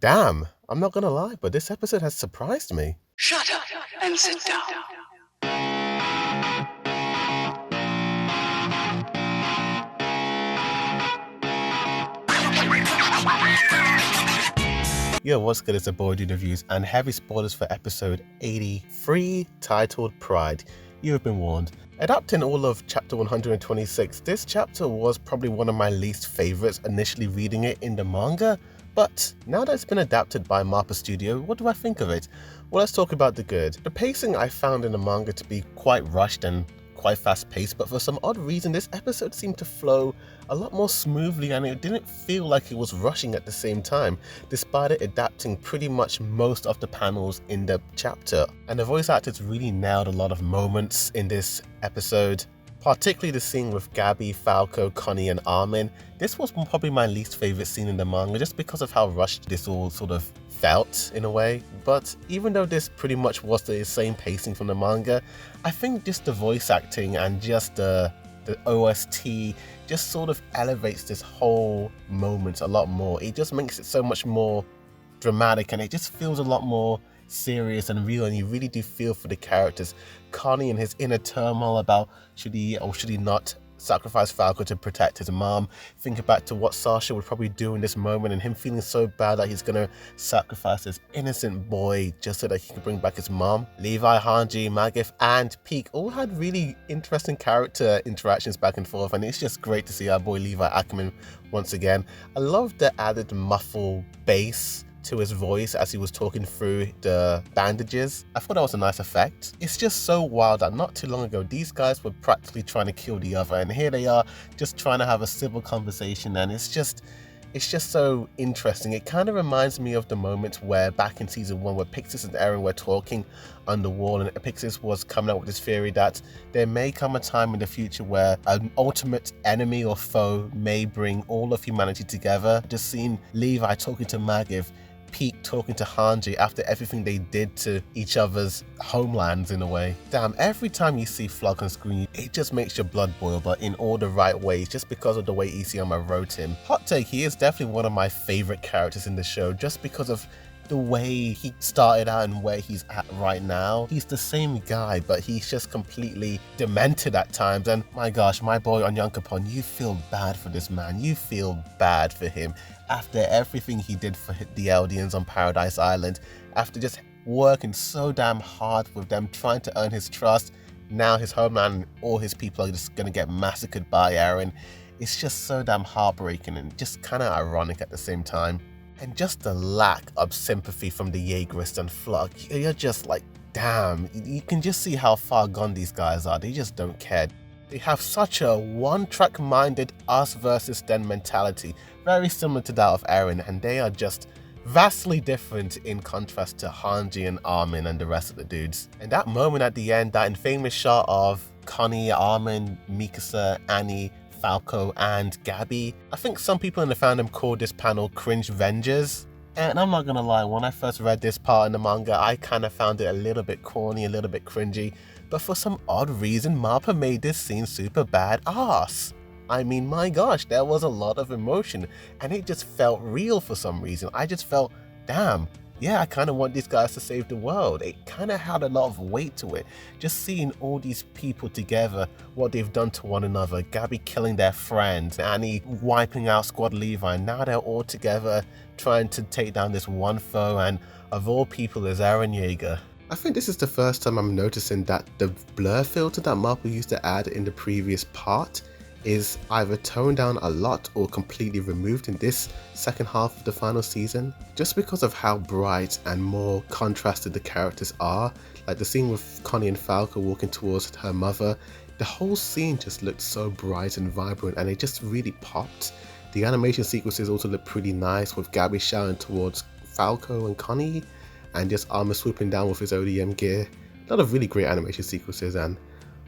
Damn, I'm not gonna lie, but this episode has surprised me. Shut up and sit down. Yo, what's good? It's a boy Dude Reviews and heavy spoilers for episode 83, titled Pride. You have been warned. Adapting all of chapter 126, this chapter was probably one of my least favorites initially reading it in the manga, but now that it's been adapted by MAPPA Studio, what do I think of it? Well, let's talk about the good. The pacing I found in the manga to be quite rushed and quite fast-paced, but for some odd reason this episode seemed to flow a lot more smoothly and it didn't feel like it was rushing at the same time, despite it adapting pretty much most of the panels in the chapter. And the voice actors really nailed a lot of moments in this episode, particularly the scene with Gabby, Falco, Connie and Armin. This was probably my least favorite scene in the manga just because of how rushed this all sort of felt in a way. But even though this pretty much was the same pacing from the manga, I think just the voice acting and just the OST just sort of elevates this whole moment a lot more. It just makes it so much more dramatic and it just feels a lot more serious and real, and you really do feel for the characters. Connie and his inner turmoil about should he or should he not sacrifice Falco to protect his mom. Think back to what Sasha would probably do in this moment and him feeling so bad that he's gonna sacrifice this innocent boy just so that he can bring back his mom. Levi, Hanji, Magif and Peak all had really interesting character interactions back and forth, and it's just great to see our boy Levi Ackerman once again. I love the added muffle bass to his voice as he was talking through the bandages. I thought that was a nice effect. It's just so wild that not too long ago these guys were practically trying to kill the other, and here they are just trying to have a civil conversation, and it's just so interesting. It kind of reminds me of the moment where back in season 1 where Pixis and Eren were talking on the wall, and Pixis was coming up with this theory that there may come a time in the future where an ultimate enemy or foe may bring all of humanity together. Just seeing Levi talking to Magif, Peak talking to Hanji after everything they did to each other's homelands in a way. Damn, every time you see Flock on screen, it just makes your blood boil, but in all the right ways, just because of the way Isayama wrote him. Hot take, he is definitely one of my favorite characters in the show, just because of the way he started out and where he's at right now. He's the same guy, but he's just completely demented at times, and my gosh, my boy Onyankopon, you feel bad for this man. You feel bad for him after everything he did for the Eldians on Paradise Island, after just working so damn hard with them, trying to earn his trust. Now his homeland and all his people are just gonna get massacred by Eren. It's just so damn heartbreaking and just kind of ironic at the same time. And just the lack of sympathy from the Jaegerists and Flock, you're just like, damn, you can just see how far gone these guys are. They just don't care. They have such a one-track minded us versus them mentality, very similar to that of Eren, and they are just vastly different in contrast to Hanji and Armin and the rest of the dudes. And that moment at the end, that infamous shot of Connie, Armin, Mikasa, Annie, Falco and Gabby, I think some people in the fandom called this panel Cringe Vengers. And I'm not gonna lie, when I first read this part in the manga, I kind of found it a little bit corny, a little bit cringy, but for some odd reason, MAPPA made this scene super badass. I mean, my gosh, there was a lot of emotion, and it just felt real for some reason. I just felt, damn, yeah, I kind of want these guys to save the world. It kind of had a lot of weight to it. Just seeing all these people together, what they've done to one another, Gabby killing their friend, Annie wiping out Squad Levi, now they're all together trying to take down this one foe, and of all people is Eren Yeager. I think this is the first time I'm noticing that the blur filter that MAPPA used to add in the previous part is either toned down a lot or completely removed in this second half of the final season, just because of how bright and more contrasted the characters are. Like the scene with Connie and Falco walking towards her mother, the whole scene just looked so bright and vibrant and it just really popped. The animation sequences also look pretty nice, with Gabby shouting towards Falco and Connie and just Armor swooping down with his ODM gear. A lot of really great animation sequences, and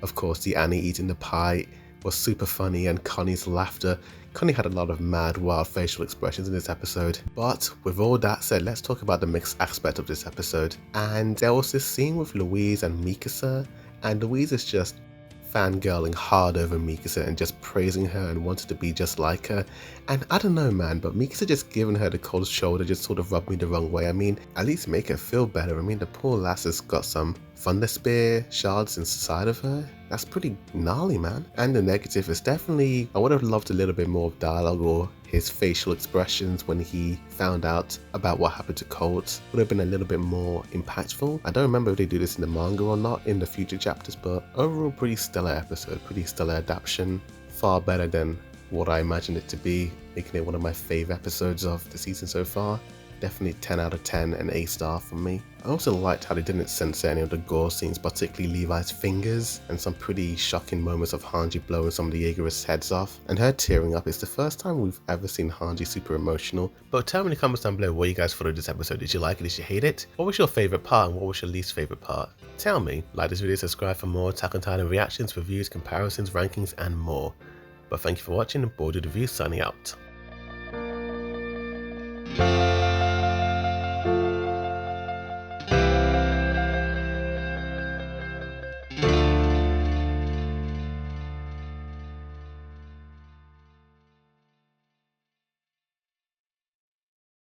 of course the Annie eating the pie was super funny, and Connie's laughter. Connie had a lot of mad, wild facial expressions in this episode. But with all that said, let's talk about the mixed aspect of this episode. And there was this scene with Louise and Mikasa, and Louise is just fangirling hard over Mikasa and just praising her and wanted to be just like her. And I don't know, man, but Mikasa just giving her the cold shoulder just sort of rubbed me the wrong way. I mean, at least make her feel better. I mean, the poor lass has got some thunder spear shards inside of her. That's pretty gnarly, man. And the negative is definitely, I would have loved a little bit more of dialogue, or his facial expressions when he found out about what happened to Colt would have been a little bit more impactful. I don't remember if they do this in the manga or not in the future chapters, but overall pretty stellar episode, pretty stellar adaptation, far better than what I imagined it to be, making it one of my fave episodes of the season so far. Definitely 10 out of 10 and A-star from me. I also liked how they didn't censor any of the gore scenes, particularly Levi's fingers, and some pretty shocking moments of Hanji blowing some of the Jaegerists' heads off, and her tearing up. It's the first time we've ever seen Hanji super emotional. But tell me in the comments down below what you guys thought of this episode. Did you like it? Did you hate it? What was your favourite part and what was your least favourite part? Tell me. Like this video, subscribe for more Attack on Titan reactions, reviews, comparisons, rankings and more. But thank you for watching, and OUTDID Reviews signing out.